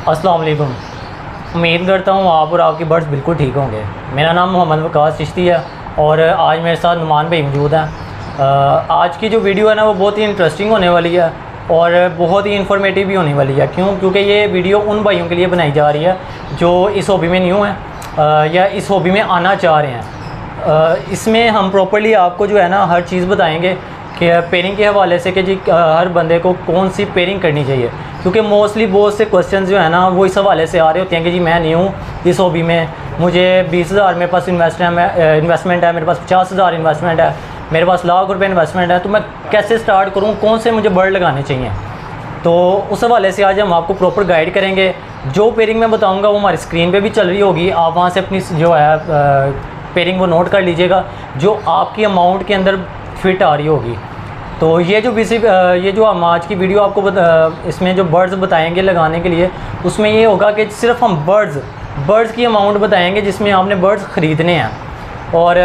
अस्सलाम वालेकुम। उम्मीद करता हूँ आप और आपके बर्ड्स बिल्कुल ठीक होंगे। मेरा नाम मोहम्मद वकास चिश्ती है और आज मेरे साथ नुमान भाई मौजूद हैं। आज की जो वीडियो है ना वो बहुत ही इंटरेस्टिंग होने वाली है और बहुत ही इन्फॉर्मेटिव भी होने वाली है। क्योंकि ये वीडियो उन भाइयों के लिए बनाई जा रही है जो इस हॉबी में न्यू हैं या इस हॉबी में आना चाह रहे हैं। इसमें हम प्रॉपर्ली आपको जो है ना हर चीज़ बताएंगे कि पेयरिंग के हवाले से कि जी हर बंदे को कौन सी पेयरिंग करनी चाहिए, क्योंकि मोस्टली बहुत से क्वेश्चन जो है ना वो इस हवाले से आ रहे होते हैं कि जी मैं नहीं हूँ इस हॉबी में, मुझे 20,000 मेरे पास इन्वेस्टमेंट है, मेरे पास 50,000 इन्वेस्टमेंट है, मेरे पास लाख रुपए इन्वेस्टमेंट है, तो मैं कैसे स्टार्ट करूँ, कौन से मुझे बर्ड लगाने चाहिए। तो उस हवाले से आज हम आपको प्रॉपर गाइड करेंगे। जो पेयरिंग मैं बताऊँगा वो हमारी स्क्रीन पर भी चल रही होगी, आप वहाँ से अपनी जो है पेयरिंग वो नोट कर लीजिएगा जो आपकी अमाउंट के अंदर फिट आ रही होगी। तो ये जो हम आज की वीडियो आपको इसमें जो बर्ड्स बताएंगे लगाने के लिए, उसमें ये होगा कि सिर्फ हम बर्ड्स की अमाउंट बताएंगे जिसमें आपने बर्ड्स ख़रीदने हैं, और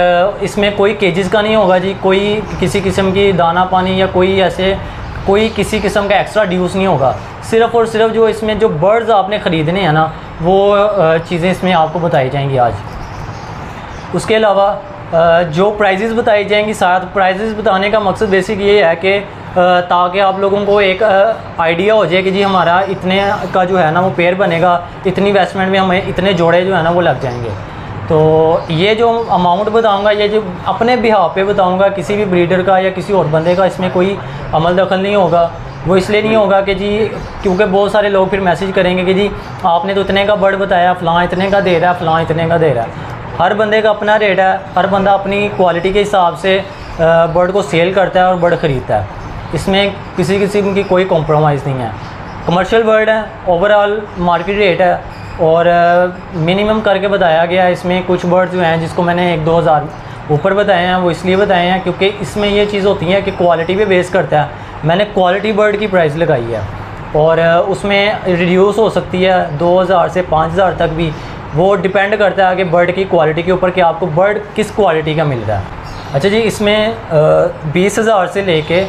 इसमें कोई केजेस का नहीं होगा जी, कोई किसी किस्म की दाना पानी या कोई किसी किस्म का एक्स्ट्रा ड्यूस नहीं होगा। सिर्फ़ और सिर्फ जो इसमें जो बर्ड्स आपने ख़रीदने हैं ना वो चीज़ें इसमें आपको बताई जाएंगी आज। उसके अलावा जो प्राइजेज़ बताई जाएंगी, साथ प्राइजेज़ बताने का मकसद बेसिक ये है कि ताकि आप लोगों को एक आइडिया हो जाए कि जी हमारा इतने का जो है ना वो पेयर बनेगा, इतनी इन्वेस्टमेंट में हमें इतने जोड़े जो है ना वो लग जाएंगे। तो ये जो अमाउंट बताऊंगा ये जो अपने बिहाफ पे बताऊंगा, किसी भी ब्रीडर का या किसी और बंदे का इसमें कोई अमल दखल नहीं होगा। वो इसलिए नहीं होगा कि जी क्योंकि बहुत सारे लोग फिर मैसेज करेंगे कि जी आपने तो इतने का बर्ड बताया, फ़लाँ इतने का दे रहा है, फ़लाँ इतने का दे रहा है। हर बंदे का अपना रेट है, हर बंदा अपनी क्वालिटी के हिसाब से बर्ड को सेल करता है और बर्ड ख़रीदता है। इसमें किसी किस्म की कोई कॉम्प्रोमाइज़ नहीं है। कमर्शियल बर्ड है, ओवरऑल मार्केट रेट है और मिनिमम करके बताया गया है। इसमें कुछ बर्ड जो हैं जिसको मैंने 1-2 हज़ार ऊपर बताए हैं वो इसलिए बताए हैं क्योंकि इसमें ये चीज़ होती है कि क्वालिटी पे बेस करता है। मैंने क्वालिटी बर्ड की प्राइस लगाई है और उसमें रिड्यूस हो सकती है 2,000 से 5,000 तक भी, वो डिपेंड करता है कि बर्ड की क्वालिटी के ऊपर कि आपको बर्ड किस क्वालिटी का मिल रहा है। अच्छा जी, इसमें 20,000 से लेके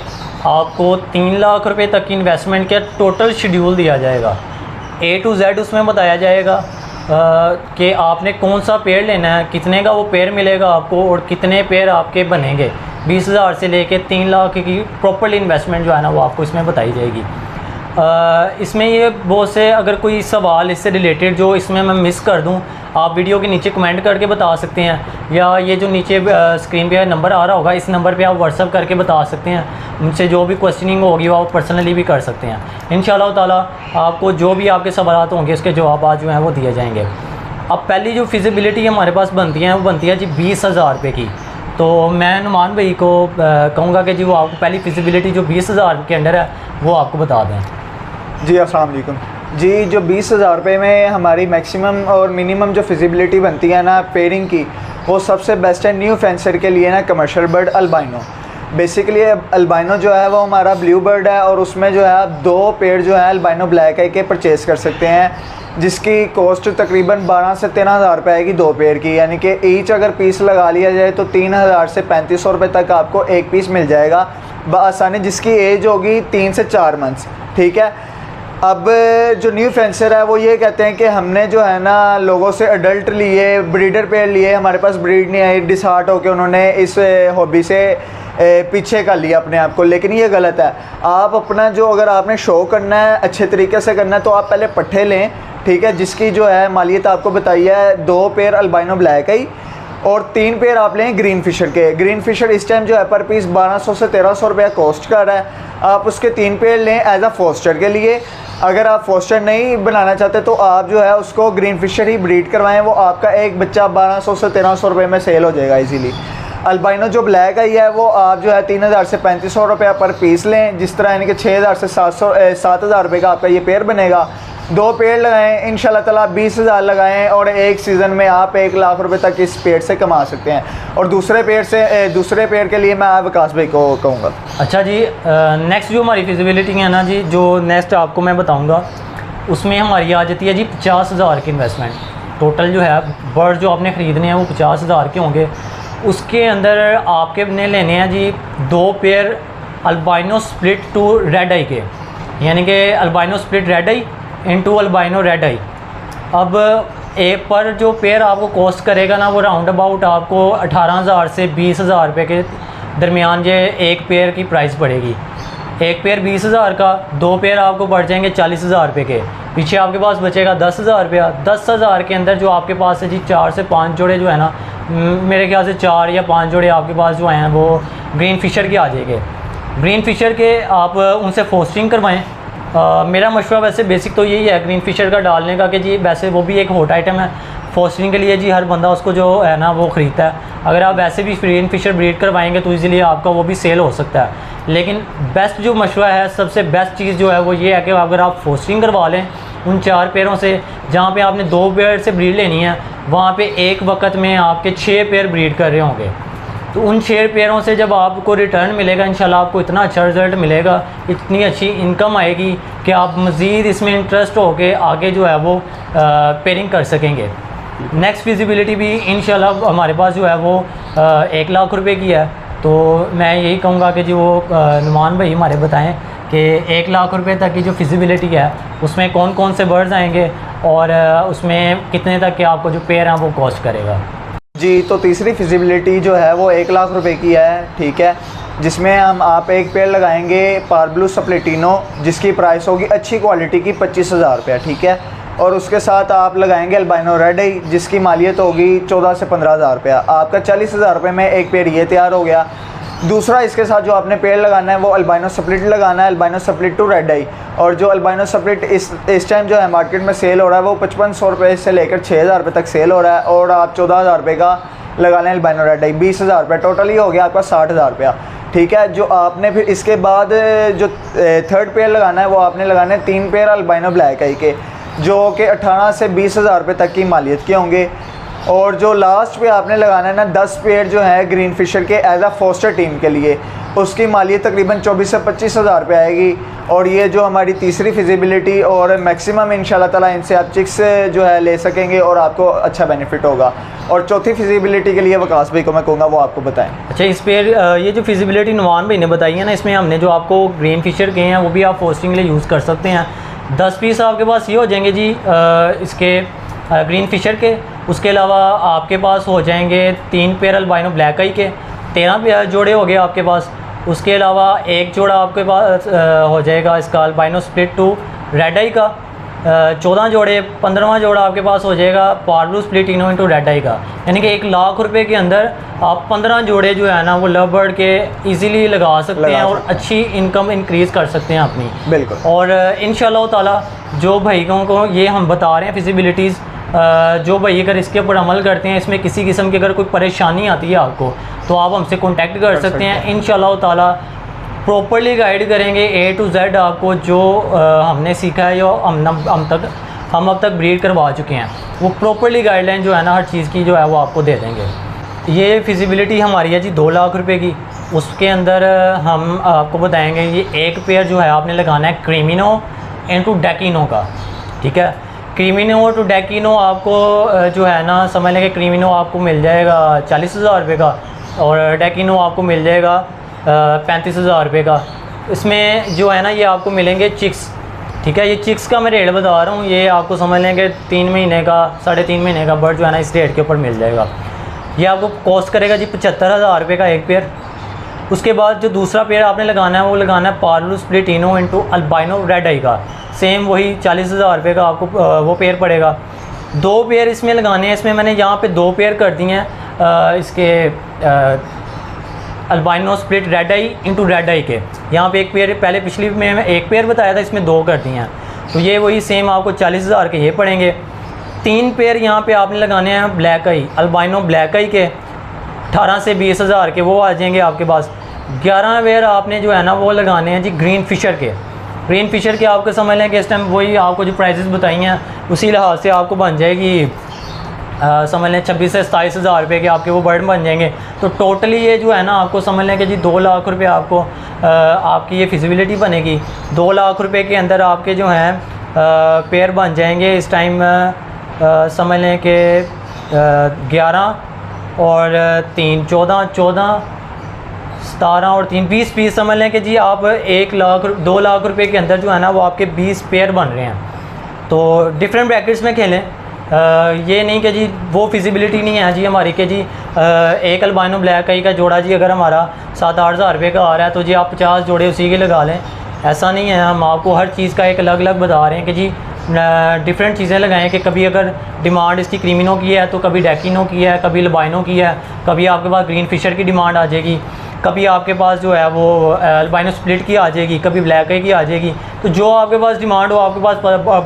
आपको 3 लाख रुपए तक की इन्वेस्टमेंट का टोटल शेड्यूल दिया जाएगा। A to Z उसमें बताया जाएगा कि आपने कौन सा पेड़ लेना है, कितने का वो पेड़ मिलेगा आपको और कितने पेड़ आपके बनेंगे। 20,000 से लेके 3 लाख की प्रॉपर्ली इन्वेस्टमेंट जो है ना वो आपको इसमें बताई जाएगी। इसमें ये बहुत से अगर कोई सवाल इससे रिलेटेड जो इसमें मैं मिस कर दूं, आप वीडियो के नीचे कमेंट करके बता सकते हैं, या ये जो नीचे स्क्रीन पे नंबर आ रहा होगा इस नंबर पे आप व्हाट्सअप करके बता सकते हैं। उनसे जो भी क्वेश्चनिंग होगी वो आप पर्सनली भी कर सकते हैं। इंशाल्लाह ताला आपको जो भी आपके सवाल होंगे उसके जवाब आज जो हैं वो दिए जाएंगे। अब पहली जो फिजिबिलिटी हमारे पास बनती है वो बनती है जी 20,000 रुपये की। तो मैं नुमान भाई को कहूँगा कि जी वो आपको पहली फिजिबिलिटी जो 20,000 के अंडर है वो आपको बता दें। जी अस्सलाम वालेकुम जी। जो 20,000 रुपये में हमारी मैक्सिमम और मिनिमम जो फिजिबिलिटी बनती है ना पेयरिंग की, वो सबसे बेस्ट है न्यू फेंसर के लिए ना commercial bird albino. Basically albino जो है वो हमारा ब्लू बर्ड है और उसमें जो है आप 2 पेड़ जो है अल्बाइनो ब्लैक आई के परचेज़ कर सकते हैं, जिसकी कॉस्ट तकरीबन 12 से 13,000 रुपये आएगी 2 पेड़ की। यानी कि ईच अगर पीस लगा लिया जाए तो 3,000 से 3,500 रुपये तक आपको एक पीस मिल जाएगा बआसानी, जिसकी एज होगी 3 से 4 मंथ्स। ठीक है। अब जो न्यू फेंसर है वो ये कहते हैं कि हमने जो है ना लोगों से अडल्ट लिए, ब्रीडर पेयर लिए, हमारे पास ब्रीड नहीं आई, डिसहार्ट होकर उन्होंने इस हॉबी से पीछे कर लिया अपने आप को। लेकिन ये गलत है। आप अपना जो अगर आपने शो करना है अच्छे तरीके से करना है तो आप पहले पट्ठे लें, ठीक है, जिसकी जो है मालियत आपको बताई है 2 पेयर अल्बाइनो ब्लैक आई और 3 पेयर आप लें ग्रीन फिशर के। ग्रीन फिशर इस टाइम जो है पर पीस 1200 से 1300 रुपये कॉस्ट कर रहा है। आप उसके 3 पेयर लें एज अ फोस्टर के लिए। अगर आप फोस्टर नहीं बनाना चाहते तो आप जो है उसको ग्रीन फिशर ही ब्रीड करवाएं, वो आपका एक बच्चा 1200 से 1300 रुपये में सेल हो जाएगा इजीली। अल्बाइनो जो ब्लैक आई है वो आप जो है 3,000 से 3,500 रुपये पर पीस लें, जिस तरह यानी कि 6,000 से 7,000 रुपये का आपका ये पेयर बनेगा। 2 पेड़ लगाएं, इंशाल्लाह ताला 20,000 लगाएं और एक सीज़न में आप 1 लाख रुपए तक इस पेड़ से कमा सकते हैं। और दूसरे पेड़ के लिए मैं विकास भाई को कहूँगा। अच्छा जी, नेक्स्ट जो हमारी फिजिबिलिटी है ना जी, जो नेक्स्ट आपको मैं बताऊँगा उसमें हमारी आ जाती है जी 50,000 की इन्वेस्टमेंट। टोटल जो है बर्ड जो आपने ख़रीदने हैं वो 50,000 के होंगे। उसके अंदर आपके ने लेने हैं जी 2 pair albino split to red eye के, यानी कि albino split red eye into albino red eye. अब एक पर जो पेयर आपको कॉस्ट करेगा ना, वो राउंड अबाउट आपको 18,000 से 20,000 रुपये के दरमियान ये एक पेयर की प्राइस पड़ेगी। एक पेयर 20,000 का, दो पेयर आपको पड़ जाएंगे 40,000 रुपये के। पीछे आपके पास बचेगा 10,000 रुपया। 10,000 के अंदर जो आपके पास है जी 4 से 5 जोड़े जो है ना, मेरे ख्याल से 4 या 5 जोड़े आपके पास जो हैं वो ग्रीन फिशर के आ जाएंगे। ग्रीन फिशर के आप उनसे फोस्टिंग करवाएं। मेरा मशवरा वैसे बेसिक तो यही है ग्रीन फिशर का डालने का कि जी वैसे वो भी एक हॉट आइटम है फोस्टिंग के लिए जी, हर बंदा उसको जो है ना वो ख़रीदता है। अगर आप वैसे भी ग्रीन फिशर ब्रीड करवाएंगे तो इजीली आपका वो भी सेल हो सकता है। लेकिन बेस्ट जो मशवरा है, सबसे बेस्ट चीज़ जो है वो ये है कि अगर आप फोस्टिंग करवा लें उन 4 पेयरों से, जहाँ पे आपने 2 पेयर से ब्रीड लेनी है, वहाँ पे एक वक्त में आपके 6 पेयर ब्रीड कर रहे होंगे। तो उन 6 पेयरों से जब आपको रिटर्न मिलेगा इंशाल्लाह आपको इतना अच्छा रिज़ल्ट मिलेगा, इतनी अच्छी इनकम आएगी कि आप मज़ीद इसमें इंटरेस्ट होके आगे जो है वो पेयरिंग कर सकेंगे। नेक्स्ट फिजिबिलिटी भी इंशाल्लाह हमारे पास जो है वो 1 लाख रुपए की है। तो मैं यही कहूँगा कि जी वो नुमान भाई हमारे बताएं कि 1 लाख रुपए तक की जो फिजिबिलिटी है उसमें कौन कौन से बर्ड्स आएंगे और उसमें कितने तक के आपको जो पेयर हैं वो कॉस्ट करेगा। जी, तो तीसरी फिजिबिलिटी जो है वो 1 लाख रुपए की है, ठीक है, जिसमें आप एक पेयर लगाएंगे पारब्लू सप्लेटिनो जिसकी प्राइस होगी अच्छी क्वालिटी की 25,000 रुपया, ठीक है, और उसके साथ आप लगाएंगे अल्बाइनो रेड आई जिसकी मालियत होगी 14 से 15,000 रुपया। आपका 40,000 रुपये में एक पेयर ये तैयार हो गया। दूसरा इसके साथ जो आपने पेयर लगाना है वो अल्बाइनो स्प्लिट लगाना है, अल्बाइनो स्प्लिट टू रेड आई। और जो अल्बाइनो स्प्लिट इस टाइम जो है मार्केट में सेल हो रहा है वो 5500 रुपये से लेकर 6,000 रुपये तक सेल हो रहा है, और आप 14,000 रुपये का लगा लें अल्बाइनो रेड आई, 20,000 रुपये टोटली हो गया आपका 60,000 रुपया, ठीक है। जो आपने फिर इसके बाद जो थर्ड पेयर लगाना है वो आपने लगाना है 3 पेयर अल्बाइनो ब्लैक आई के, जो कि 18 से 20,000 रुपये तक की मालियत के होंगे। और जो लास्ट पे आपने लगाना है ना 10 पेयर जो है ग्रीन फिशर के एज अ फोस्टर टीम के लिए, उसकी मालियत तकरीबन 24 से 25,000 रुपये आएगी। और ये जो हमारी तीसरी फिजिबिलिटी और मैक्सिमम इंशाल्लाह ताला इनसे आप चिक्स जो है ले सकेंगे और आपको अच्छा बेनिफिट होगा। और चौथी फिजिबिलिटी के लिए वकास भाई को मैं कहूँगा वो आपको बताएं। अच्छा, इस पेयर ये जो फिजिबिलिटी नुमान भाई ने बताई है ना, इसमें हमने जो आपको ग्रीन फिशर के हैं वो भी आप फोस्टिंग के लिए यूज़ कर सकते हैं। 10 पीस आपके पास ये हो जाएंगे जी इसके ग्रीन फिशर के। उसके अलावा आपके पास हो जाएंगे 3 पेयर अल्बाइनो ब्लैक आई के, 13 जोड़े हो गए आपके पास। उसके अलावा एक जोड़ा आपके पास हो जाएगा इसका albino split to red eye का, 14 जोड़े। 15वां जोड़ा आपके पास हो जाएगा पारब्लू स्प्लिटिनो इंटू रेड आई का। यानी कि 1 लाख रुपए के अंदर आप 15 जोड़े जो है ना वो लव बर्ड के इजीली लगा सकते हैं और अच्छी इनकम इंक्रीज़ कर सकते हैं अपनी। बिल्कुल। और इंशाल्लाह ताला जो भाइयों को ये हम बता रहे हैं फिजिबिलिटीज़, जो भाई अगर इसके ऊपर अमल करते हैं, इसमें किसी किस्म की अगर कोई परेशानी आती है आपको तो आप हमसे कांटेक्ट कर सकते हैं। इंशाल्लाह ताला प्रॉपर्ली गाइड करेंगे A to Z आपको, जो हमने सीखा है, जो हम अब तक ब्रीड करवा चुके हैं, वो प्रॉपर्ली गाइडलाइन जो है ना हर चीज़ की जो है वो आपको दे देंगे। ये फिजिबिलिटी हमारी है जी 2 लाख रुपए की। उसके अंदर हम आपको बताएंगे ये एक पेयर जो है आपने लगाना है क्रीमिनो इनटू डेकिनो का, ठीक है। क्रीमिनो टू डेकिनो आपको जो है ना समझ लें कि क्रीमिनो आपको मिल जाएगा 40,000 रुपये का और डेकिनो आपको मिल जाएगा 35,000 रुपये का। इसमें जो है ना ये आपको मिलेंगे चिक्स, ठीक है। ये चिक्स का मैं रेट बता रहा हूँ, ये आपको समझ लें कि 3 महीने का 3.5 महीने का बर्ड जो है ना इस रेट के ऊपर मिल जाएगा। ये आपको कॉस्ट करेगा जी 75,000 रुपये का एक पेयर। उसके बाद जो दूसरा पेयर आपने लगाना है वो लगाना है parblue split ino into albino red eye का, सेम वही 40,000 रुपये का आपको वो पेयर पड़ेगा। 2 पेयर इसमें लगाने हैं। इसमें मैंने यहाँ पे 2 पेयर कर दिए हैं इसके albino split red eye into red eye के। यहाँ पे एक पेयर पहले पिछली में 1 पेयर बताया था, इसमें 2 कर दिए हैं, तो ये वही सेम आपको 40,000 के ये पड़ेंगे। 3 पेयर यहाँ पे आपने लगाने हैं ब्लैक आई अल्बाइनो ब्लैक आई के, 18 से 20,000 के वो आ जाएंगे आपके पास। 11 पेयर आपने जो है ना वो लगाने हैं जी ग्रीन फिशर के। ग्रीन फिशर के आपको समझ लें कि इस टाइम वही आपको जो प्राइसेस बताई हैं उसी लिहाज से आपको बन जाएगी समझ लें 26 से 27,000 रुपये के आपके वो बर्ड बन जाएंगे। तो टोटली ये जो है ना आपको समझ लें कि जी 2 लाख रुपये आपको आपकी ये फिजिबिलिटी बनेगी। 2 लाख रुपये के अंदर आपके जो हैं पेयर बन जाएंगे इस टाइम समझ लें कि 11 और 3 14 14 17 और 3 20 पीस समझ लें कि जी आप 2 लाख रुपये के अंदर जो है ना वो आपके 20 पेयर बन रहे हैं। तो डिफरेंट ब्रैकेट्स में खेलें। ये नहीं कि जी वो फिजिबिलिटी नहीं है जी हमारी कि जी एक अल्बाइनो ब्लैक आई का जोड़ा जी अगर हमारा 7-8 हज़ार रुपये का आ रहा है तो जी आप 50 जोड़े उसी के लगा लें। ऐसा नहीं है, हम आपको हर चीज़ का एक अलग अलग बता रहे हैं कि जी डिफरेंट चीज़ें लगाएं कि कभी अगर डिमांड इसकी क्रीमिनो की है तो कभी डेकिनो की है, कभी अल्बाइनो की है, कभी आपके पास ग्रीन फिशर की डिमांड आ जाएगी, कभी आपके पास जो है वो अल्बाइनो स्प्लिट की आ जाएगी, कभी ब्लैक आई की आ जाएगी। तो जो आपके पास डिमांड हो, आपके पास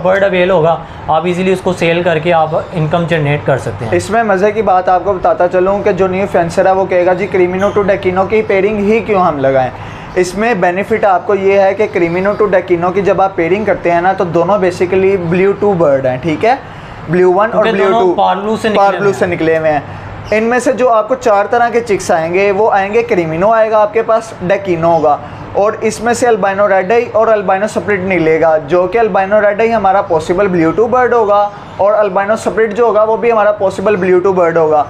बर्ड अवेल होगा, आप इजीली उसको सेल करके आप इनकम जनरेट कर सकते हैं। इसमें मज़े की बात आपको बताता चलूँ कि जो न्यू फेंसर है वो कहेगा जी क्रीमिनो टू डेकिनो की पेयरिंग ही क्यों हम लगाएं। इसमें बेनिफिट आपको ये है कि क्रीमिनो टू डेकिनो की जब आप पेयरिंग करते हैं ना तो दोनों बेसिकली ब्लू 2 बर्ड हैं, ठीक है, ब्लू 1 और ब्लू 2 पार्ब्लू से निकले हुए हैं। इनमें से जो आपको 4 तरह के चिक्स आएंगे वो आएंगे, क्रीमिनो आएगा आपके पास, डेकिनो होगा, और इसमें से अल्बाइनो रेड आई और अल्बाइनो स्प्लिट निकलेगा, जो कि अल्बाइनो रेड आई हमारा पॉसिबल ब्लू 2 बर्ड होगा और अल्बाइनो स्प्लिट जो होगा वो भी हमारा पॉसिबल ब्लू 2 बर्ड होगा।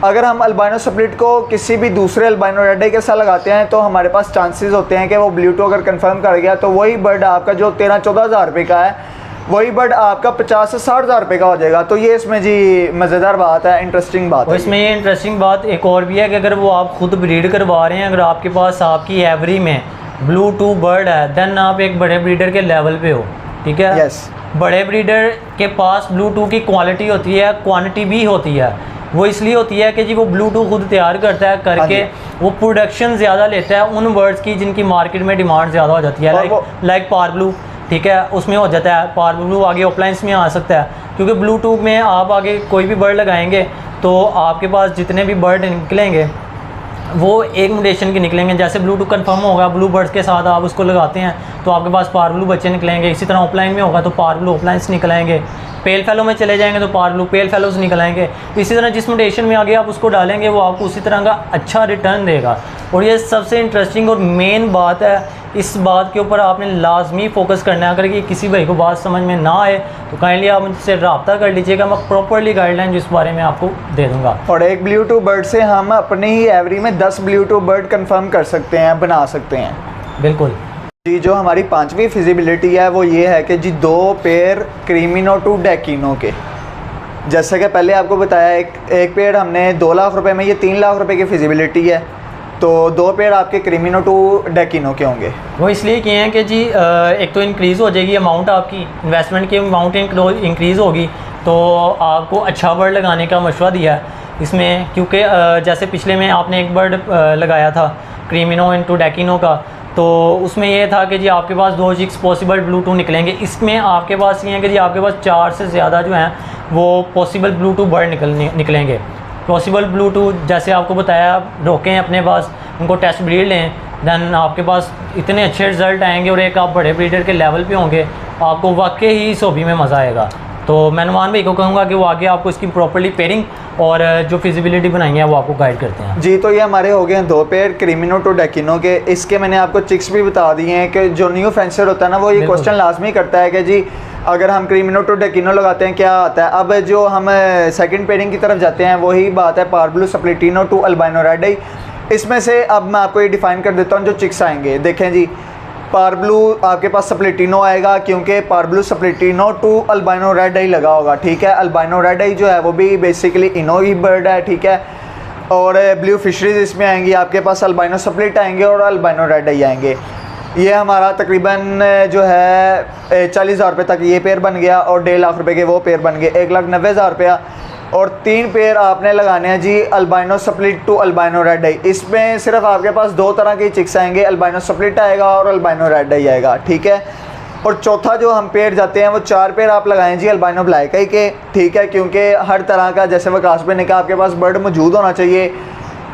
अगर हम अल्बाइनो स्प्लिट को किसी भी दूसरे अल्बाइनो रेड आई के साथ लगाते हैं तो हमारे पास चांसेस होते हैं कि वो ब्लू 2 अगर कंफर्म कर गया तो वही बर्ड आपका जो 13-14 हज़ार रुपये का है वही बर्ड आपका 50 से 60 हज़ार रुपये का हो जाएगा। तो ये इसमें जी मज़ेदार बात है, इंटरेस्टिंग बात है। इसमें ये इंटरेस्टिंग बात एक और भी है कि अगर वो आप खुद ब्रीड करवा रहे हैं, अगर आपके पास आपकी एवरी में ब्लू 2 बर्ड है, देन आप एक बड़े ब्रीडर के लेवल पे हो, ठीक है। यस, बड़े ब्रीडर के पास ब्लू 2 की क्वालिटी होती है, क्वांटिटी भी होती है। वो इसलिए होती है कि जी वो ब्लू 2 खुद तैयार करता है करके वो प्रोडक्शन ज़्यादा लेता है उन बर्ड्स की जिनकी मार्केट में डिमांड ज़्यादा हो जाती है, लाइक पार्ब्लू, ठीक है, उसमें हो जाता है। पार्ब्लू आगे ऑफलाइंस में आ सकता है क्योंकि ब्लू 2 में आप आगे कोई भी बर्ड लगाएंगे तो आपके पास जितने भी बर्ड निकलेंगे वो एक म्यूटेशन के निकलेंगे। जैसे ब्लू 2 कन्फर्म होगा, ब्लू बर्ड्स के साथ आप उसको लगाते हैं तो आपके पास पार्ब्लू बच्चे निकलेंगे। इसी तरह ऑफलाइन में होगा तो पार्ब्लू ऑफलाइंस निकलेंगे। पेल फेलो में चले जाएंगे तो पार्ब्लू पेल फेलोज निकल आएंगे। इसी तरह जिस म्यूटेशन में आगे आप उसको डालेंगे वो आपको उसी तरह का अच्छा रिटर्न देगा। और ये सबसे इंटरेस्टिंग और मेन बात है, इस बात के ऊपर आपने लाजमी फोकस करना है। अगर कि किसी भाई को बात समझ में ना आए तो काइंडली आप मुझसे रब्ता कर लीजिएगा, मैं प्रॉपरली गाइडलाइन जिस बारे में आपको दे दूँगा। और एक ब्लू 2 बर्ड से हम अपनी ही एवरी में 10 ब्लू 2 बर्ड कंफर्म कर सकते हैं, बना सकते हैं। बिल्कुल जी, जो हमारी 5वीं फिजिबिलिटी है वो ये है कि जी 2 पेयर क्रीमिनो टू डेकिनो के, जैसे कि पहले आपको बताया एक पेयर हमने 2 लाख रुपए में, ये 3 लाख रुपए की फिजिबिलिटी है, तो 2 पेयर आपके क्रीमिनो टू डेकिनो के होंगे। वो इसलिए किए हैं कि जी एक तो इंक्रीज़ हो जाएगी अमाउंट, आपकी इन्वेस्टमेंट की अमाउंट इंक्रीज़ होगी तो आपको अच्छा बर्ड लगाने का मशवरा दिया है इसमें। क्योंकि जैसे पिछले में आपने एक बर्ड लगाया था क्रीमिनो इनटू डेकिनो का, तो उसमें ये था कि जी आपके पास 2 चिक्स पॉसिबल ब्लू 2 निकलेंगे। इसमें आपके पास ये है कि जी आपके पास 4 से ज़्यादा जो हैं वो पॉसिबल ब्लू 2 बर्ड निकलेंगे। पॉसिबल ब्लू 2 जैसे आपको बताया, रोकें अपने पास, उनको टेस्ट ब्रीड लें, देन आपके पास इतने अच्छे रिज़ल्ट आएंगे और एक आप बड़े ब्रीडर के लेवल पे होंगे, आपको वाकई ही इस हॉबी में मज़ा आएगा। तो मैं नुमान भाई को कहूँगा कि वो आगे आपको इसकी प्रॉपर्ली पेयरिंग और जो फिजिबिलिटी बनाई है वो आपको गाइड करते हैं। जी, तो ये हमारे हो गए हैं 2 पेयर क्रीमिनो टू डेकिनो के। इसके मैंने आपको चिक्स भी बता दिए हैं कि जो न्यू फेंसर होता है ना वो ये क्वेश्चन लाजमी करता है कि जी अगर हम क्रीमिनो टू डेकिनो लगाते हैं क्या आता है। अब जो हम सेकंड पेयरिंग की तरफ जाते हैं वही बात है पार्ब्लू स्प्लिटिनो टू अल्बाइनो रेड आई। इसमें से अब मैं आपको ये डिफ़ाइन कर देता हूँ जो चिक्स आएंगे। देखें जी, पार्ब्लू आपके पास स्प्लिटिनो आएगा क्योंकि पार्ब्लू स्प्लिटिनो टू अल्बाइनो रेड आई लगा होगा, ठीक है। अल्बाइनो रेड आई जो है वो भी बेसिकली इनो ही बर्ड है, ठीक है। और ब्लू फिशरीज इसमें आएंगी, आपके पास अल्बाइनो स्प्लिट आएंगे और अल्बाइनो रेड आई आएंगे। ये हमारा तकरीबन जो है 40,000 रुपये तक ये पेयर बन गया और 1.5 लाख रुपये के वो पेयर बन गए, 1,90,000 रुपया। और 3 पेयर आपने लगाने हैं जी albino split to albino red eye. इसमें सिर्फ आपके पास 2 तरह की चिक्स आएंगे, अल्बाइनो स्प्लिट आएगा और अल्बाइनो रेड आई आएगा, ठीक है। और चौथा जो हम पेयर जाते हैं वो 4 पेयर आप लगाएं जी अल्बाइनो ब्लैक आई के, ठीक है। क्योंकि हर तरह का, जैसे वकास भाई ने कहा, आपके पास बर्ड मौजूद होना चाहिए,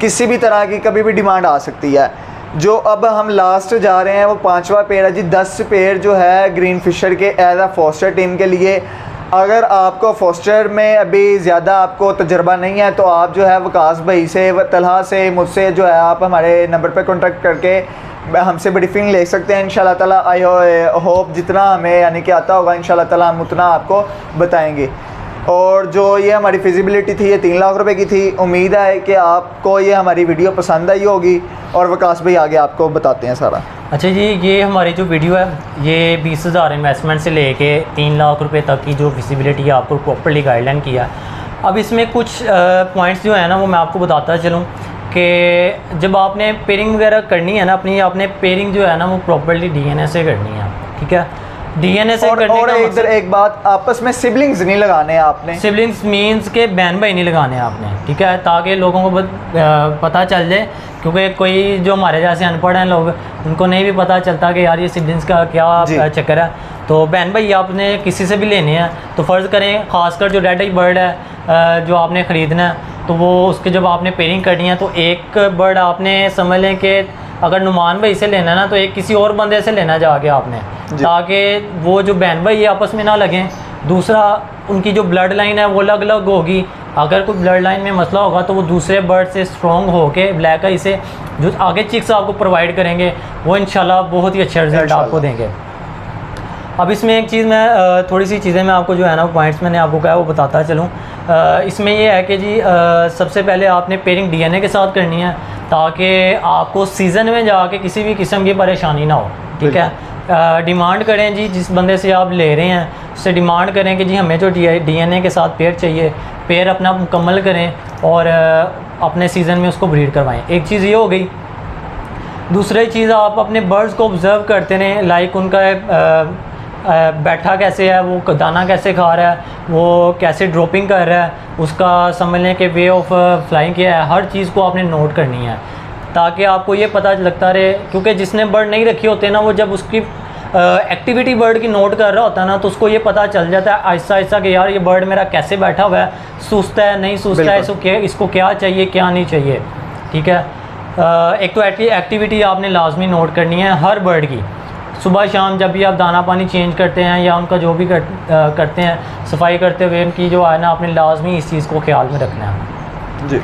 किसी भी तरह की कभी भी डिमांड आ सकती है। जो अब हम लास्ट जा रहे हैं वो 5वां पेयर है जी 10 पेयर जो है ग्रीन फिशर के एज आ फोस्टर टीम के लिए। अगर आपको फोस्टर में अभी ज़्यादा आपको तजर्बा नहीं है तो आप जो है वकास भाई से, तलहा से, मुझसे जो है आप हमारे नंबर पर कॉन्टेक्ट करके हमसे ब्रीफिंग ले सकते हैं। इंशाल्लाह ताला आई होप जितना हमें यानी कि आता होगा इंशाल्लाह ताला हम उतना आपको बताएंगे। और जो ये हमारी फिजिबिलिटी थी ये 3 लाख रुपए की थी। उम्मीद है कि आपको ये हमारी वीडियो पसंद आई होगी और वकास भाई आगे आपको बताते हैं सारा। अच्छा जी, ये हमारी जो वीडियो है ये 20,000 इन्वेस्टमेंट से लेके 3 लाख रुपए तक की जो विजिबिलिटी है आपको प्रॉपर्ली गाइडलाइन किया। अब इसमें कुछ पॉइंट्स जो है ना वो मैं आपको बताता चलूँ कि जब आपने पेयरिंग वगैरह करनी है ना अपनी, आपने पेयरिंग जो है ना वो प्रॉपर्ली डीएनए से करनी है, ठीक है। डीएनए से करने और का इधर एक बात, आपस में सिबलिंग्स नहीं लगाने हैं आपने। सिबलिंग्स मीन्स के बहन भाई नहीं लगाने हैं आपने, ठीक है, ताकि लोगों को पता चल जाए, क्योंकि कोई जो हमारे जैसे अनपढ़ हैं लोग, उनको नहीं भी पता चलता कि यार ये सिबलिंग्स का क्या चक्कर है। तो बहन भाई आपने किसी से भी लेने हैं तो फ़र्ज़ करें, ख़ासकर जो रेड आई बर्ड है जो आपने ख़रीदना है, तो वो उसके जब आपने पेयरिंग करनी है तो एक बर्ड आपने समझ लें कि अगर नुमान भाई से लेना ना तो एक किसी और बंदे से लेना जाके आपने, ताकि वो जो बहन भाई आपस में ना लगें। दूसरा, उनकी जो ब्लड लाइन है वो अलग अलग होगी। अगर कोई ब्लड लाइन में मसला होगा तो वो दूसरे बर्ड से स्ट्रॉन्ग होके ब्लैक आई से जो आगे चिक्स आपको प्रोवाइड करेंगे वो इंशाल्लाह बहुत ही अच्छे रिजल्ट आपको देंगे। अब इसमें एक चीज़ मैं थोड़ी सी चीज़ें मैं आपको जो है ना पॉइंट्स मैंने आपको कहा वो बताता चलूँ। इसमें ये है कि जी सबसे पहले आपने पेयरिंग डीएनए के साथ करनी है, ताकि आपको सीज़न में जाके किसी भी किस्म की परेशानी ना हो, ठीक है। डिमांड करें जी, जिस बंदे से आप ले रहे हैं उससे डिमांड करें कि जी हमें जो डीएनए के साथ पेयर चाहिए, पेयर अपना मुकम्मल करें और अपने सीज़न में उसको ब्रीड करवाएं। एक चीज़ ये हो गई। दूसरी चीज़, आप अपने बर्ड्स को ऑब्ज़र्व करते रहें, लाइक उनका बैठा कैसे है, वो दाना कैसे खा रहा है, वो कैसे ड्रॉपिंग कर रहा है, उसका समझ लें कि वे ऑफ फ्लाइंग क्या है, हर चीज़ को आपने नोट करनी है ताकि आपको ये पता लगता रहे। क्योंकि जिसने बर्ड नहीं रखी होते ना, वो जब उसकी एक्टिविटी बर्ड की नोट कर रहा होता है ना, तो उसको ये पता चल जाता है आहिस्ता आहिस्ता कि यार ये बर्ड मेरा कैसे बैठा हुआ है, सुस्त है नहीं सुस्त है, इसको क्या चाहिए क्या नहीं चाहिए, ठीक है। एक तो एक्टिविटी आपने लाजमी नोट करनी है हर बर्ड की। सुबह शाम जब भी आप दाना पानी चेंज करते हैं या उनका जो भी करते हैं सफाई करते हुए, उनकी जो है ना आपने लाजमी इस चीज़ को ख्याल में रखना है जी।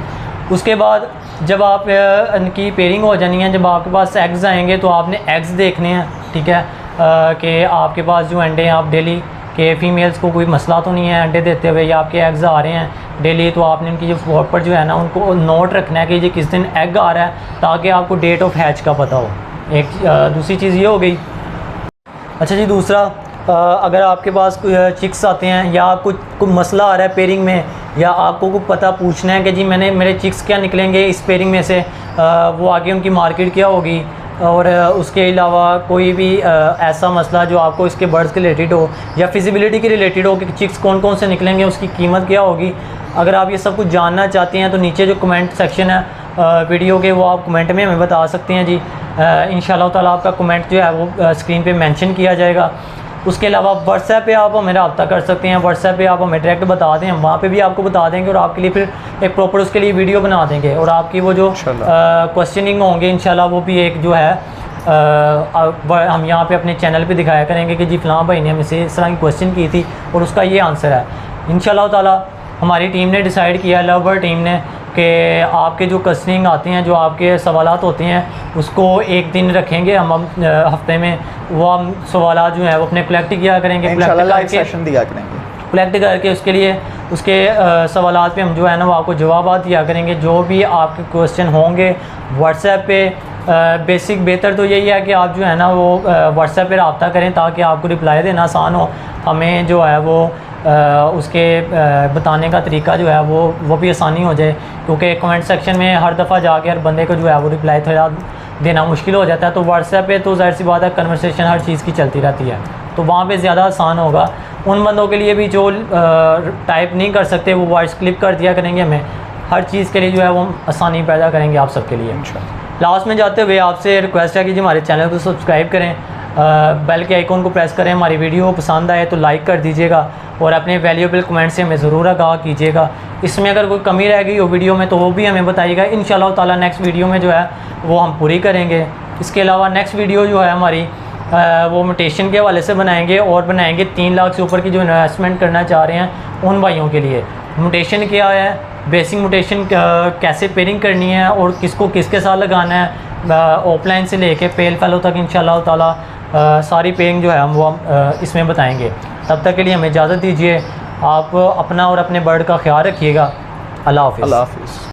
उसके बाद जब आप इनकी पेयरिंग हो जानी है, जब आपके पास एग्स आएंगे तो आपने एग्स देखने हैं, ठीक है, कि आपके पास जो अंडे हैं आप डेली के फीमेल्स को कोई मसला तो नहीं है अंडे देते हुए, या आपके एग्स आ रहे हैं डेली, तो आपने उनकी जो प्रॉपर जो है ना उनको नोट रखना है कि ये किस दिन एग आ रहा है, ताकि आपको डेट ऑफ हैच का पता हो। एक दूसरी चीज़ ये हो गई। अच्छा जी, दूसरा, अगर आपके पास चिक्स आते हैं या कुछ मसला आ रहा है पेयरिंग में, या आपको कुछ पता पूछना है कि जी मेरे चिक्स क्या निकलेंगे इस पेयरिंग में से, वो आगे उनकी मार्केट क्या होगी, और उसके अलावा कोई भी ऐसा मसला जो आपको इसके बर्ड्स के रिलेटेड हो या फिजिबिलिटी के रिलेटेड हो कि चिक्स कौन कौन से निकलेंगे, उसकी कीमत क्या होगी, अगर आप ये सब कुछ जानना चाहते हैं तो नीचे जो कमेंट सेक्शन है वीडियो के, वो आप कमेंट में हमें बता सकते हैं जी। इंशाल्लाह ताला आपका कमेंट जो है वो स्क्रीन पे मेंशन किया जाएगा। उसके अलावा व्हाट्सएप पे आप हमें रब्ता कर सकते हैं, व्हाट्सएप पे आप हमें डायरेक्ट बता दें, हम वहाँ पे भी आपको बता देंगे और आपके लिए फिर एक प्रॉपर उसके लिए वीडियो बना देंगे, और आपकी वो जो क्वेश्चनिंग होंगे इंशाल्लाह वो भी एक जो है हम यहाँ पे अपने चैनल पे दिखाया करेंगे कि जी फ़लाँ भाई ने हमसे इस तरह की क्वेश्चन की थी और उसका ये आंसर है। इंशाल्लाह ताला हमारी टीम ने डिसाइड किया, लवबर्ड टीम ने, कि आपके जो क्वेश्चनिंग आते हैं, जो आपके सवालात होते हैं, उसको एक दिन रखेंगे हम हफ्ते में, वो हम सवालात जो है वो अपने कलेक्ट किया करेंगे, लाइव सेशन दिया करेंगे, कलेक्ट करके उसके लिए उसके सवालात पे हम जो है ना वो आपको जवाब दिया करेंगे। जो भी आपके क्वेश्चन होंगे व्हाट्सएप पे, बेसिक बेहतर तो यही है कि आप जो है ना वो व्हाट्सएप पे रब्ता करें ताकि आपको रिप्लाई देना आसान हो, हमें जो है वो उसके बताने का तरीका जो है वो भी आसानी हो जाए, क्योंकि कमेंट सेक्शन में हर दफ़ा जाके हर बंदे को जो है वो रिप्लाई थोड़ा देना मुश्किल हो जाता है। तो व्हाट्सएप पे तो ज़ाहिर सी बात है कन्वर्सेशन हर चीज़ की चलती रहती है, तो वहाँ पे ज़्यादा आसान होगा। उन बंदों के लिए भी जो टाइप नहीं कर सकते वो वॉइस क्लिप कर दिया करेंगे, हमें हर चीज़ के लिए जो है वो आसानी पैदा करेंगे आप सबके लिए। लास्ट में जाते हुए आपसे रिक्वेस्ट है कि जी हमारे चैनल को सब्सक्राइब करें, बेल के आइकॉन को प्रेस करें, हमारी वीडियो पसंद आए तो लाइक कर दीजिएगा और अपने वैल्यूएबल कमेंट से हमें ज़रूर आगाह कीजिएगा। इसमें अगर कोई कमी रह गई हो वीडियो में तो वो भी हमें बताइएगा, इंशाल्लाह ताला नेक्स्ट वीडियो में जो है वो हम पूरी करेंगे। इसके अलावा नेक्स्ट वीडियो जो है हमारी वो म्यूटेशन के हवाले से बनाएंगे, और बनाएंगे 3 लाख से ऊपर की जो इन्वेस्टमेंट करना चाह रहे हैं उन भाइयों के लिए। म्यूटेशन क्या है, बेसिक म्यूटेशन कैसे पेयरिंग करनी है और किसको किसके साथ लगाना है, ऑफलाइन से लेके पेल फेलो तक इंशाल्लाह ताला सारी पेयरिंग जो है हम इसमें बताएंगे। तब तक के लिए हमें इजाज़त दीजिए। आप अपना और अपने बर्ड का ख्याल रखिएगा। अल्लाह हाफ़िज़।